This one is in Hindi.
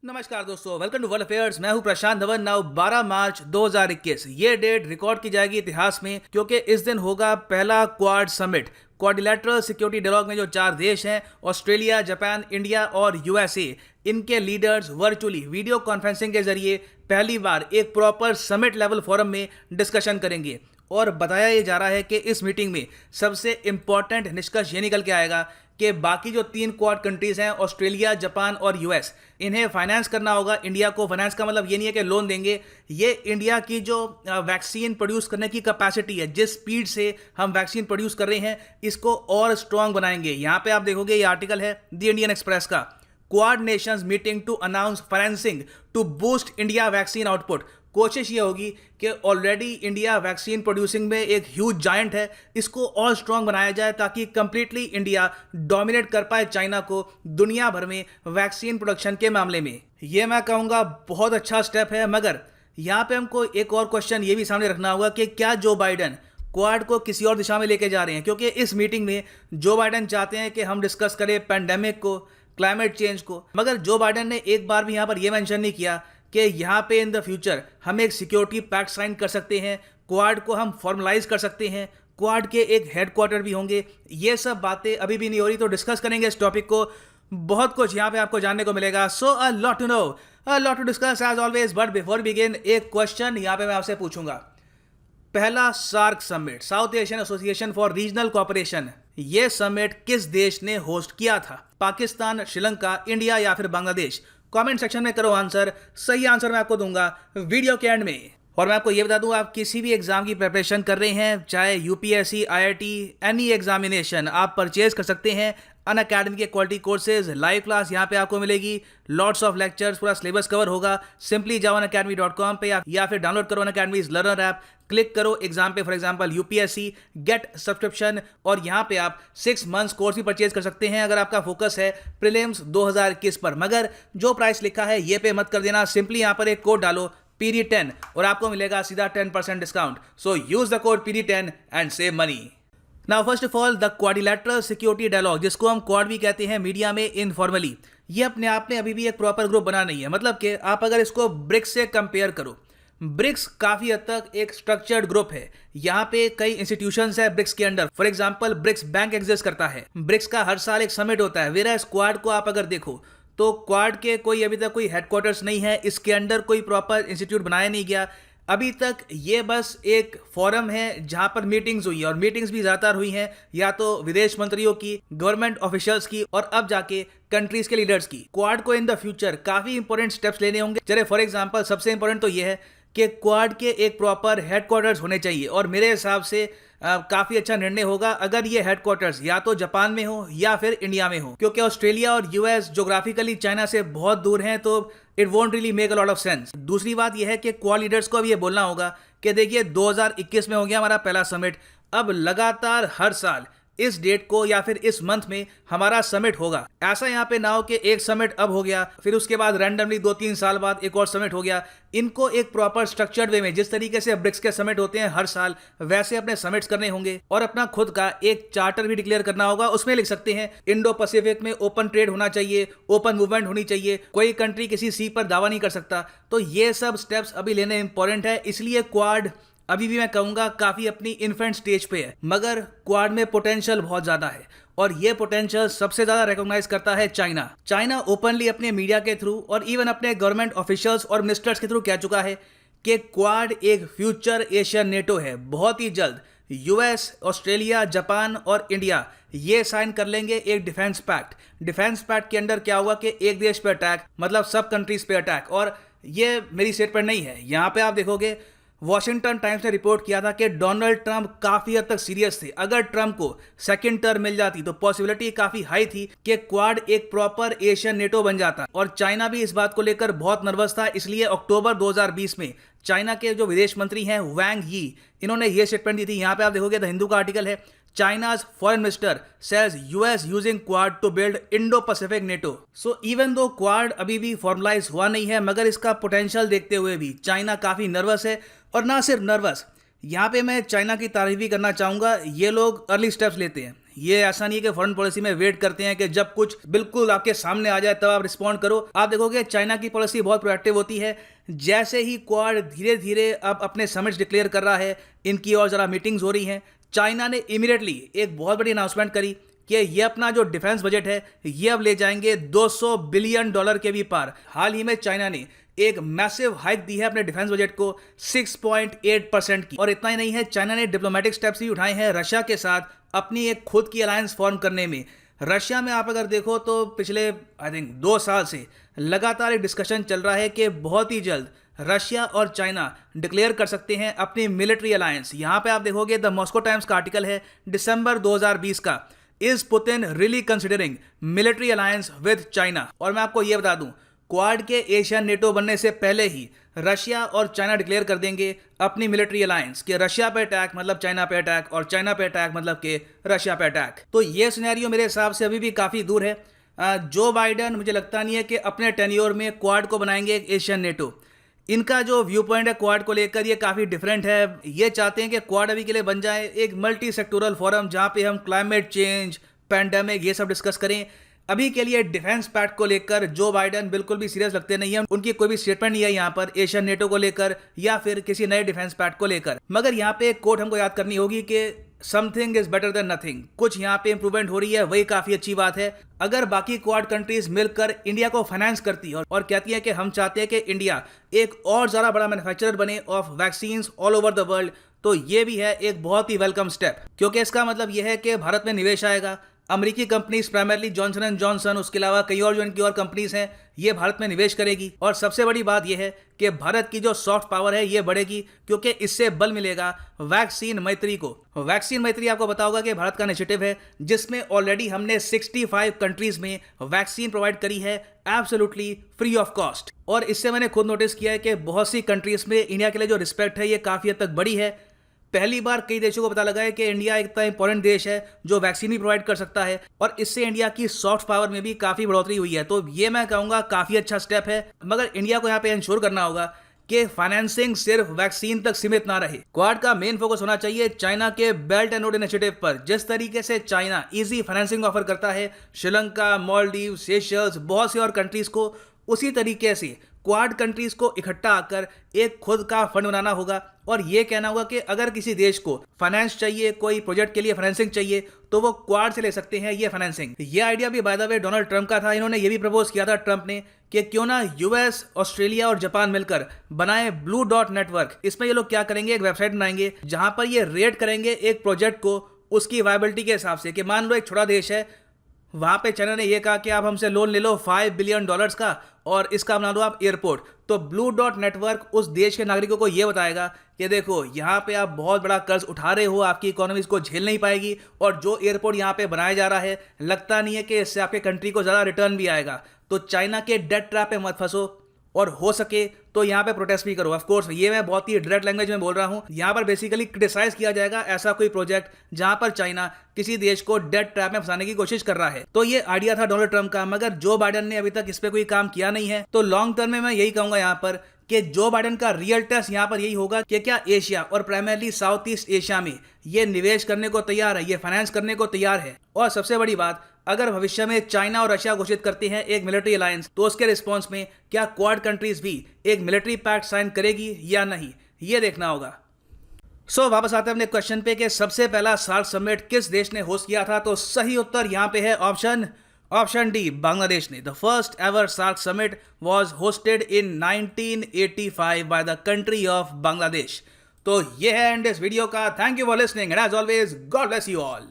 नमस्कार दोस्तों, वेलकम टू वर्ल्ड अफेयर्स। मैं हूं प्रशांत धवन। नाउ 12 मार्च 2021 ये डेट रिकॉर्ड की जाएगी इतिहास में, क्योंकि इस दिन होगा पहला Quad summit. Quadrilateral security dialogue में जो 4 देश हैं, ऑस्ट्रेलिया, जापान, इंडिया और यूएसए, इनके लीडर्स वर्चुअली वीडियो कॉन्फ्रेंसिंग के जरिए पहली बार एक प्रॉपर समिट लेवल फोरम में डिस्कशन करेंगे। और बताया ये जा रहा है कि इस मीटिंग में सबसे इंपॉर्टेंट निष्कर्ष ये निकल के आएगा कि बाकी जो 3 क्वाड कंट्रीज हैं, ऑस्ट्रेलिया, जापान और यूएस, इन्हें फाइनेंस करना होगा। इंडिया को फाइनेंस का मतलब ये नहीं है कि लोन देंगे, ये इंडिया की जो वैक्सीन प्रोड्यूस करने की कैपेसिटी है, जिस स्पीड से हम वैक्सीन प्रोड्यूस कर रहे हैं, इसको और स्ट्रॉन्ग बनाएंगे। यहाँ पे आप देखोगे, ये आर्टिकल है द इंडियन एक्सप्रेस का, Quad nations meeting to announce financing to boost India vaccine output. कोशिश ये होगी कि ऑलरेडी इंडिया वैक्सीन प्रोड्यूसिंग में एक ह्यूज जायंट है, इसको और स्ट्रॉन्ग बनाया जाए ताकि कंप्लीटली इंडिया डोमिनेट कर पाए चाइना को दुनिया भर में वैक्सीन प्रोडक्शन के मामले में। ये मैं कहूँगा बहुत अच्छा स्टेप है। मगर यहाँ पे हमको एक और क्वेश्चन ये भी सामने रखना होगा कि क्या जो बाइडन क्वाड को किसी और दिशा में लेके जा रहे हैं, क्योंकि इस मीटिंग में जो बाइडन चाहते हैं कि हम डिस्कस करें पैंडेमिक को, क्लाइमेट चेंज को। मगर जो बाइडन ने एक बार भी यहाँ पर यह मेंशन नहीं किया कि यहाँ पे इन द फ्यूचर हम एक सिक्योरिटी पैक्ट साइन कर सकते हैं, क्वाड को हम फॉर्मलाइज कर सकते हैं, क्वाड के एक हेडक्वार्टर भी होंगे। ये सब बातें अभी भी नहीं हो रही, तो डिस्कस करेंगे इस टॉपिक को। बहुत कुछ यहाँ पे आपको जानने को मिलेगा। So a lot to know, a lot to discuss as always. But before begin, एक क्वेश्चन यहाँ पे मैं आपसे पूछूंगा। पहला SAARC summit, South Asian Association for regional cooperation, ये समिट किस देश ने होस्ट किया था? पाकिस्तान, श्रीलंका, इंडिया या फिर बांग्लादेश? कमेंट सेक्शन में करो आंसर। सही आंसर मैं आपको दूंगा वीडियो के एंड में। और मैं आपको ये बता दूं, आप किसी भी एग्जाम की प्रिपरेशन कर रहे हैं, चाहे यूपीएससी, आईआईटी, एनी एग्जामिनेशन, आप परचेज कर सकते हैं अनअकैडमी के क्वालिटी कोर्सेज। लाइव क्लास यहाँ पे आपको मिलेगी, लॉट्स ऑफ लेक्चर्स, पूरा सिलेबस कवर होगा। सिंपली जाओ unacademy.com पे या फिर डाउनलोड करो अनअकैडमीज लर्नर ऐप, क्लिक करो एग्जाम पे, for example UPSC, get subscription. और यहाँ पे आप 6 मंथ्स कोर्स भी परचेज कर सकते हैं अगर आपका फोकस है प्रीलिम्स 2021 पर। मगर जो प्राइस लिखा है ये पे मत कर देना, सिंपली यहाँ पर एक कोड डालो PD10 और आपको मिलेगा सीधा 10% discount. So use the code PD10 and save money. Now first of all, the quadrilateral security dialogue, जिसको हम क्वाड भी कहते हैं मीडिया में इनफॉर्मली, ये अपने आप में अभी भी एक प्रॉपर ग्रुप बना नहीं है। मतलब कि आप अगर इसको ब्रिक्स से कंपेयर करो, ब्रिक्स काफी हद तक एक स्ट्रक्चर्ड ग्रुप है। यहाँ पे कई इंस्टीट्यूशंस है ब्रिक्स के under. For example, BRICS bank exist करता है, ब्रिक्स का हर साल एक समिट होता है। वेरा क्वाड को आप अगर देखो तो क्वाड के कोई अभी तक कोई हेडक्वार्टर्स नहीं है, इसके अंडर कोई प्रॉपर इंस्टीट्यूट बनाया नहीं गया अभी तक। ये बस एक फोरम है जहां पर मीटिंग्स हुई है, और मीटिंग्स भी ज्यादातर हुई हैं या तो विदेश मंत्रियों की, गवर्नमेंट ऑफिशियल्स की, और अब जाके कंट्रीज के लीडर्स की। क्वाड को इन द फ्यूचर काफी इंपॉर्टेंट स्टेप्स लेने होंगे। चले फॉर एग्जांपल, सबसे इंपॉर्टेंट तो ये है कि क्वाड के एक प्रॉपर हेडक्वार्टर्स होने चाहिए। और मेरे हिसाब से काफी अच्छा निर्णय होगा अगर ये हेडक्वार्टर्स या तो जापान में हो या फिर इंडिया में हो, क्योंकि ऑस्ट्रेलिया और यूएस ज्योग्राफिकली चाइना से बहुत दूर हैं, तो it won't really make a lot of sense. दूसरी बात यह है कि क्वाड लीडर्स को अब ये बोलना होगा कि देखिए 2021 में हो गया हमारा पहला समिट, अब लगातार हर साल इस डेट को या फिर इस मंथ में हमारा समिट होगा। ऐसा यहाँ पे ना हो कि एक समिट अब हो गया, फिर उसके बाद रैंडमली 2-3 साल बाद एक और समिट हो गया। इनको एक प्रॉपर स्ट्रक्चर्ड वे में, जिस तरीके से ब्रिक्स के समिट होते हैं हर साल, वैसे अपने समिट्स करने होंगे। और अपना खुद का एक चार्टर भी डिक्लेयर करना होगा। उसमें लिख सकते हैं इंडो पैसिफिक में ओपन ट्रेड होना चाहिए, ओपन मूवमेंट होनी चाहिए, कोई कंट्री किसी सी पर दावा नहीं कर सकता। तो ये सब स्टेप्स अभी लेने इंपॉर्टेंट है। इसलिए क्वाड अभी भी मैं कहूंगा काफी अपनी इन्फेंट स्टेज पे है, मगर क्वाड में पोटेंशियल बहुत ज्यादा है। और ये पोटेंशियल सबसे ज्यादा रिकॉग्नाइज करता है चाइना। चाइना ओपनली अपने मीडिया के थ्रू और इवन अपने गवर्नमेंट ऑफिशियल्स और मिनिस्टर्स के थ्रू कह चुका है कि क्वाड एक फ्यूचर एशियन नेटो है। बहुत ही जल्द यूएस, ऑस्ट्रेलिया, जापान और इंडिया ये साइन कर लेंगे एक डिफेंस पैक्ट। डिफेंस पैक्ट के अंदर क्या होगा कि एक देश पे अटैक मतलब सब कंट्रीज पे अटैक। और ये मेरी स्टेटमेंट नहीं है, यहाँ पे आप देखोगे वॉशिंगटन टाइम्स ने रिपोर्ट किया था कि डोनाल्ड ट्रंप काफी हद तक सीरियस थे। अगर ट्रंप को सेकंड टर्म मिल जाती तो पॉसिबिलिटी काफी हाई थी कि क्वाड एक प्रॉपर एशियन नेटो बन जाता। और चाइना भी इस बात को लेकर बहुत नर्वस था। इसलिए अक्टूबर 2020 में चाइना के जो विदेश मंत्री हैं वैंग यी, इन्होंने ये स्टेटमेंट दी थी। यहाँ पे आप देखोगे द हिंदू का आर्टिकल है, China's foreign minister says US using Quad to build Indo-Pacific NATO. So even though Quad अभी भी फॉर्मलाइज हुआ नहीं है, मगर इसका पोटेंशियल देखते हुए भी चाइना काफी नर्वस है। और ना सिर्फ नर्वस, यहाँ पे मैं चाइना की तारीफ भी करना चाहूंगा। ये लोग अर्ली स्टेप्स लेते हैं। ये ऐसा नहीं है कि फॉरेन पॉलिसी में वेट करते हैं कि जब कुछ बिल्कुल आपके सामने आ जाए तब आप रिस्पॉन्ड करो। आप देखोगे चाइना की पॉलिसी बहुत प्रोएक्टिव होती है। जैसे ही क्वाड धीरे धीरे अब अपने समिट्स डिक्लेयर कर रहा है, इनकी और ज़रा मीटिंग्स हो रही हैं, चाइना ने इमीडिएटली एक बहुत बड़ी अनाउंसमेंट करी कि ये अपना जो डिफेंस बजट है ये अब ले जाएंगे $200 बिलियन के भी पार। हाल ही में चाइना ने एक मैसिव हाइक दी है अपने डिफेंस बजट को 6.8% की। और इतना ही नहीं है, चाइना ने डिप्लोमेटिक स्टेप्स भी उठाए हैं रशिया के साथ अपनी एक खुद की अलायंस फॉर्म करने में। रशिया में आप अगर देखो तो पिछले आई थिंक 2 साल से लगातार एक डिस्कशन चल रहा है कि बहुत ही जल्द रशिया और चाइना डिक्लेयर कर सकते हैं अपनी मिलिट्री अलायंस। यहां पे आप देखोगे द मॉस्को टाइम्स का आर्टिकल है दिसंबर 2020 का, is Putin really considering military alliance with China. और मैं आपको यह बता दूं, क्वाड के एशियन नेटो बनने से पहले ही रशिया और चाइना डिक्लेयर कर देंगे अपनी मिलिट्री अलायंस कि रशिया पे अटैक मतलब चाइना पे अटैक और चाइना पे अटैक मतलब कि रशिया पे अटैक। तो ये सिनेरियो मेरे हिसाब से अभी भी काफ़ी दूर है। जो बाइडन मुझे लगता नहीं है कि अपने टेन्योर में क्वाड को बनाएंगे एक एशियन नेटो। इनका जो व्यू पॉइंट है क्वाड को लेकर ये काफ़ी डिफरेंट है। ये चाहते हैं कि क्वाड अभी के लिए बन जाए एक मल्टी सेक्टोरल फोरम जहाँ पे हम क्लाइमेट चेंज, पैंडेमिक ये सब डिस्कस करें। अभी के लिए डिफेंस पैक्ट को लेकर जो बाइडन बिल्कुल भी सीरियस लगते नहीं है, उनकी कोई भी स्टेटमेंट नहीं है यहाँ पर एशियन नेटो को लेकर या फिर किसी नए डिफेंस पैक्ट को लेकर। मगर यहाँ पे एक कोट हमको याद करनी होगी कि something is better than nothing. कुछ यहाँ पे इंप्रूवमेंट हो रही है, वही काफी अच्छी बात है। अगर बाकी क्वाड कंट्रीज मिलकर इंडिया को फाइनेंस करती है और कहती है कि हम चाहते हैं कि इंडिया एक और ज्यादा बड़ा मैन्युफैक्चरर बने of vaccine all over the world, तो ये भी है एक बहुत ही वेलकम स्टेप, क्योंकि इसका मतलब यह है कि भारत में निवेश आएगा। अमेरिकी companies primarily Johnson and Johnson, उसके अलावा कई और जो इनकी और कंपनीज हैं ये भारत में निवेश करेगी। और सबसे बड़ी बात यह है कि भारत की जो सॉफ्ट पावर है ये बढ़ेगी, क्योंकि इससे बल मिलेगा वैक्सीन मैत्री को। वैक्सीन मैत्री आपको पता होगा कि भारत का इनिशिएटिव है जिसमें ऑलरेडी हमने 65 कंट्रीज में वैक्सीन प्रोवाइड करी है एब्सोल्युटली फ्री ऑफ कॉस्ट। और इससे मैंने खुद नोटिस किया है कि बहुत सी कंट्रीज में इंडिया के लिए जो रिस्पेक्ट है ये काफ़ी हद तक बढ़ी है। पहली बार कई देशों को पता लगा है कि इंडिया एक इतना इंपॉर्टेंट देश है जो वैक्सीन भी प्रोवाइड कर सकता है, और इससे इंडिया की सॉफ्ट पावर में भी काफ़ी बढ़ोतरी हुई है। तो ये मैं कहूँगा काफ़ी अच्छा स्टेप है। मगर इंडिया को यहाँ पे इंश्योर करना होगा कि फाइनेंसिंग सिर्फ वैक्सीन तक सीमित ना रहे। क्वाड का मेन फोकस होना चाहिए चाइना के बेल्ट एंड रोड इनिशिएटिव पर। जिस तरीके से चाइना इजी फाइनेंसिंग ऑफर करता है श्रीलंका, मालदीव, सेशल्स, बहुत सी और कंट्रीज को, उसी तरीके से क्वाड कंट्रीज को इकट्ठा आकर एक खुद का फंड बनाना होगा और ये कहना होगा कि अगर किसी देश को फाइनेंस चाहिए, कोई प्रोजेक्ट के लिए फाइनेंसिंग चाहिए, तो वो क्वाड से ले सकते हैं ये फाइनेंसिंग। ये आइडिया भी by the way Donald Trump का था। इन्होंने ये भी प्रपोज किया था ट्रंप ने कि क्यों ना यूएस, ऑस्ट्रेलिया और जापान मिलकर बनाए ब्लू डॉट नेटवर्क। इसमें ये लोग क्या करेंगे, एक वेबसाइट बनाएंगे जहां पर ये रेट करेंगे एक प्रोजेक्ट को उसकी वायबिलिटी के हिसाब से। कि मान लो एक छोटा देश है, वहां पे चाइना ने ये कहा कि आप हमसे लोन ले लो $5 बिलियन का और इसका बना दो आप एयरपोर्ट। तो ब्लू डॉट नेटवर्क उस देश के नागरिकों को ये बताएगा कि देखो यहाँ पे आप बहुत बड़ा कर्ज उठा रहे हो, आपकी इकोनॉमी इसको झेल नहीं पाएगी, और जो एयरपोर्ट यहाँ पे बनाया जा रहा है लगता नहीं है कि इससे आपके कंट्री को ज़्यादा रिटर्न भी आएगा। तो चाइना के डेट ट्रैप पे मत फंसो, और हो सके तो यहाँ पे प्रोटेस्ट भी करो। ऑफ कोर्स ये मैं बहुत ही डायरेक्ट लैंग्वेज में बोल रहा हूँ। यहाँ पर बेसिकली क्रिटिसाइज किया जाएगा ऐसा कोई प्रोजेक्ट जहाँ पर चाइना किसी देश को डेट ट्रैप में फंसाने की कोशिश कर रहा है। तो ये आइडिया था डोनाल्ड ट्रंप का, मगर जो बाइडन ने अभी तक इस पर कोई काम किया नहीं है। तो लॉन्ग टर्म में मैं यही कहूंगा यहाँ पर कि जो बाइडन का रियल टेस्ट यहाँ पर यही होगा कि क्या एशिया और प्राइमरली साउथ ईस्ट एशिया में ये निवेश करने को तैयार है, ये फाइनेंस करने को तैयार है। और सबसे बड़ी बात, अगर भविष्य में चाइना और रशिया घोषित करते हैं एक मिलिट्री अलायंस, तो उसके रिस्पॉन्स में क्या क्वाड कंट्रीज भी एक मिलिट्री पैक्ट साइन करेगी या नहीं, ये देखना होगा। वापस आते हैं अपने क्वेश्चन पे कि सबसे पहला सार्क समिट किस देश ने होस्ट किया था। तो सही उत्तर यहाँ पे है ऑप्शन डी, बांग्लादेश ने। The first ever SAARC summit was hosted in 1985 by the country of Bangladesh. तो ये है एंड इस वीडियो का। Thank you for listening and as always God bless you all.